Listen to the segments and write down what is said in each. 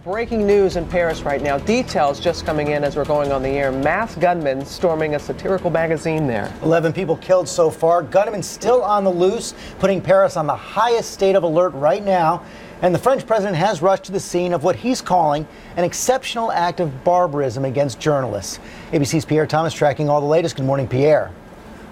Breaking news in Paris right now. Details just coming in as we're going on the air. Masked gunmen storming a satirical magazine there. 11 people killed so far. Gunmen still on the loose, putting Paris on the highest state of alert right now. And the French president has rushed to the scene of what he's calling an exceptional act of barbarism against journalists. ABC's Pierre Thomas tracking all the latest. Good morning, Pierre.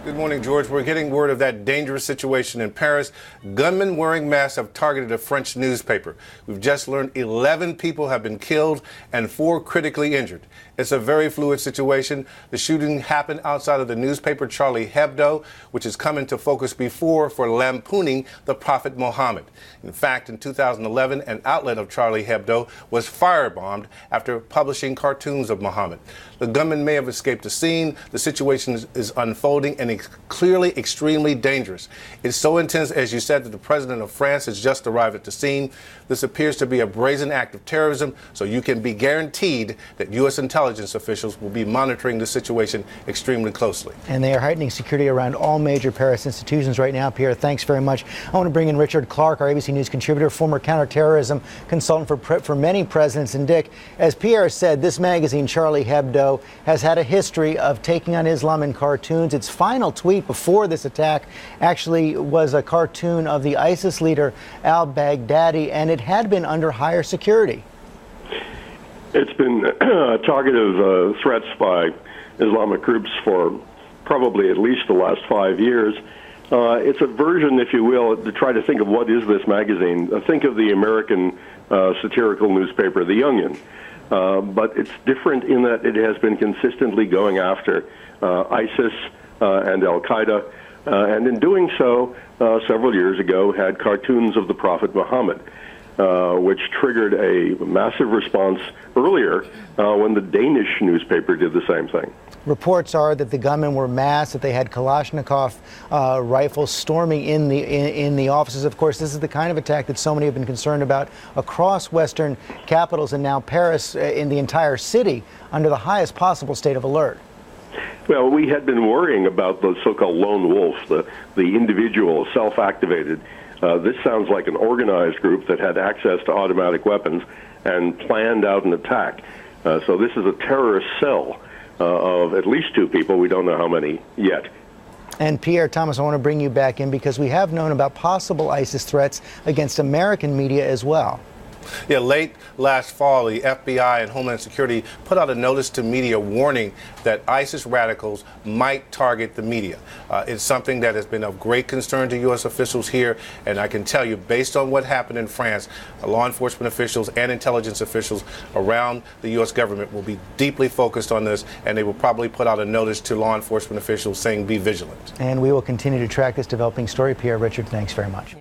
Good morning, George. We're getting word of that dangerous situation in Paris. Gunmen wearing masks have targeted a French newspaper. We've just learned 11 people have been killed and 4 critically injured. It's a very fluid situation. The shooting happened outside of the newspaper Charlie Hebdo, which has come into focus before for lampooning the Prophet Muhammad. In fact, in 2011, an outlet of Charlie Hebdo was firebombed after publishing cartoons of Muhammad. The gunman may have escaped the scene. The situation is unfolding and it's clearly extremely dangerous. It's so intense, as you said, that the president of France has just arrived at the scene. This appears to be a brazen act of terrorism, so you can be guaranteed that U.S. intelligence officials will be monitoring the situation extremely closely. And they are heightening security around all major Paris institutions right now. Pierre, thanks very much. I want to bring in Richard Clark, our ABC News contributor, former counterterrorism consultant for many presidents. And Dick, as Pierre said, this magazine, Charlie Hebdo, has had a history of taking on Islam in cartoons. Its final tweet before this attack actually was a cartoon of the ISIS leader al-Baghdadi, and it had been under higher security. It's been a target of threats by Islamic groups for probably at least the last 5 years. It's a version, if you will, to try to think of what is this magazine. Think of the American satirical newspaper, The Onion. But it's different in that it has been consistently going after ISIS and Al-Qaeda, and in doing so, several years ago, had cartoons of the Prophet Muhammad, which triggered a massive response earlier when the Danish newspaper did the same thing. Reports are that the gunmen were masked, that they had Kalashnikov rifles storming in the offices. Of course, this is the kind of attack that so many have been concerned about across Western capitals, and now Paris, in the entire city, under the highest possible state of alert. Well, we had been worrying about the so-called lone wolf, the individual, self-activated. This sounds like an organized group that had access to automatic weapons and planned out an attack. So this is a terrorist cell of at least 2 people. We don't know how many yet. And Pierre Thomas, I want to bring you back in because we have known about possible ISIS threats against American media as well. Yeah, late last fall, the FBI and Homeland Security put out a notice to media warning that ISIS radicals might target the media. It's something that has been of great concern to U.S. officials here, and I can tell you, based on what happened in France, law enforcement officials and intelligence officials around the U.S. government will be deeply focused on this, and they will probably put out a notice to law enforcement officials saying be vigilant. And we will continue to track this developing story. Pierre, Richard, thanks very much.